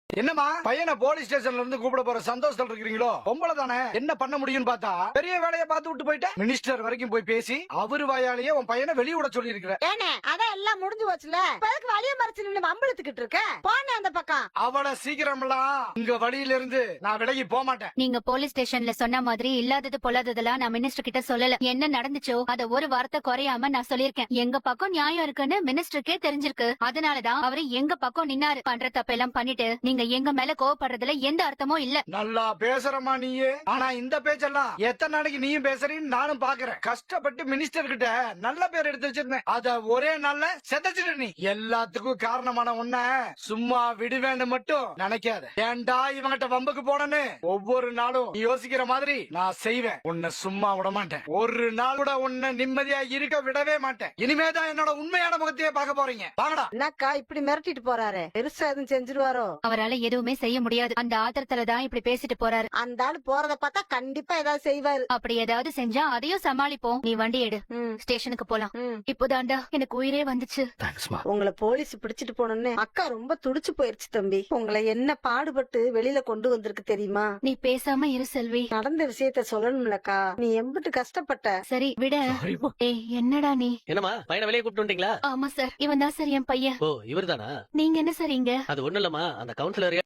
என்னமா பையனை போலீஸ் ஸ்டேஷன்ல இருந்து கூப்பிட போற சந்தோஷத்துல இருக்கிறீங்களோ? பொம்பளை தானே, என்ன பண்ண முடியும்னு பார்த்தா பெரிய வேலையை பார்த்து விட்டு போயிட்டேன். மினிஸ்டர் வரைக்கும் போய் பேசி அவரு வாயாலேயே உன் பையனை வெளிய விட சொல்லி இருக்கிற. ஏனே அதான் எல்லாம் முடிஞ்சு போச்சுல, இப்ப வழிய மறைச்சு நின்னு வம்பிழுத்துக்கிட்டு இருக்க. போனே அந்த பக்கம். அவளை சீக்கிரம்லாம் இங்க வழியில இருந்து நான் விலகி போக மாட்டேன். நீங்க போலீஸ் ஸ்டேஷன்ல சொன்ன மாதிரி இல்லாதது பொல்லாததெல்லாம் நான் மினிஸ்டர் கிட்ட சொல்லல. என்ன நடந்துச்சோ அத ஒரு வார்த்தை குறையாம நான் சொல்லிருக்கேன். எங்க பக்கம் நியாயம் இருக்குன்னு மினிஸ்டருக்கே தெரிஞ்சிருக்கு. அதனாலதான் அவரு எங்க பக்கம் நின்னாரு. பண்ற தப்பெல்லாம் பண்ணிட்டு நீங்க எங்க மேல கோவப்படுறதுல எந்த அர்த்தமும் இல்ல. நல்லா பேசுறமா நீயே. ஆனா இந்த பேச்செல்லாம் எத்தனை நாளைக்கு நீயும் பேசுறீன்னு நானும் பாக்குறேன். கஷ்டப்பட்டு மினிஸ்டர் கிட்ட நல்ல பேர் எடுத்து வச்சிருந்தேன். அத ஒரே நாள்ல செதச்சிட்டு நீ. எல்லாத்துக்கும் காரணமான உன்ன சும்மா விடுவேன்னு மட்டும் நினைக்காத. ஏன்டா இவங்கிட்ட வம்புக்கு போனேன்னு ஒவ்வொரு நாளும் நீ யோசிக்கிற மாதிரி நான் செய்வேன். உன்னை சும்மா விட மாட்டேன். ஒரு நாள் கூட உன்னை நிம்மதியா இருக்க விடவே மாட்டேன். இனிமேதான் என்னோட உண்மையான முகத்தையே பார்க்க போறீங்க. வாங்கடா. என்னக்கா இப்படி மிரட்டிட்டு போறாரு? பெருசா எதுவும் செஞ்சிருவாரோ? அவரால எதுவுமே செய்ய முடியாது. அந்த ஆத்திரத்துலதான் இப்படி பேசிட்டு போறாரு. அந்த ஆளு போறத பார்த்தா கண்டிப்பா ஏதாவது செய்வாரு. அப்படி ஏதாவது செஞ்சா அதையும் சமாளிப்போம். நீ வண்டி எடு, ஸ்டேஷனுக்கு போலாம். இப்போதாண்டா எனக்கு உயிரே வந்துச்சு. உங்களை போலீஸ் பிடிச்சிட்டு போனோன்னு அக்கா ரொம்ப துடிச்சு போயிருச்சு தம்பி. உங்களை என்ன பாடுபட்டு வெளியில கொண்டு வந்திருக்கு தெரியுமா? நீ பேசாம இரு செல்வி. நடந்த விஷயத்த சொல்லணும்லக்கா. நீ எம்பிட்டு கஷ்டப்பட்ட. சரி விட. ஏய் என்னடா நீ? என்னமா பையனை வெளியே கூப்பிட்டு வந்துட்டீங்களா? ஆமா சார், இவன் தான் சார் என் பையன். ஓ இவர்தானா? நீங்க என்ன சார் இங்க? அது ஒண்ணு இல்லம்மா, அந்த கவுன்சிலர்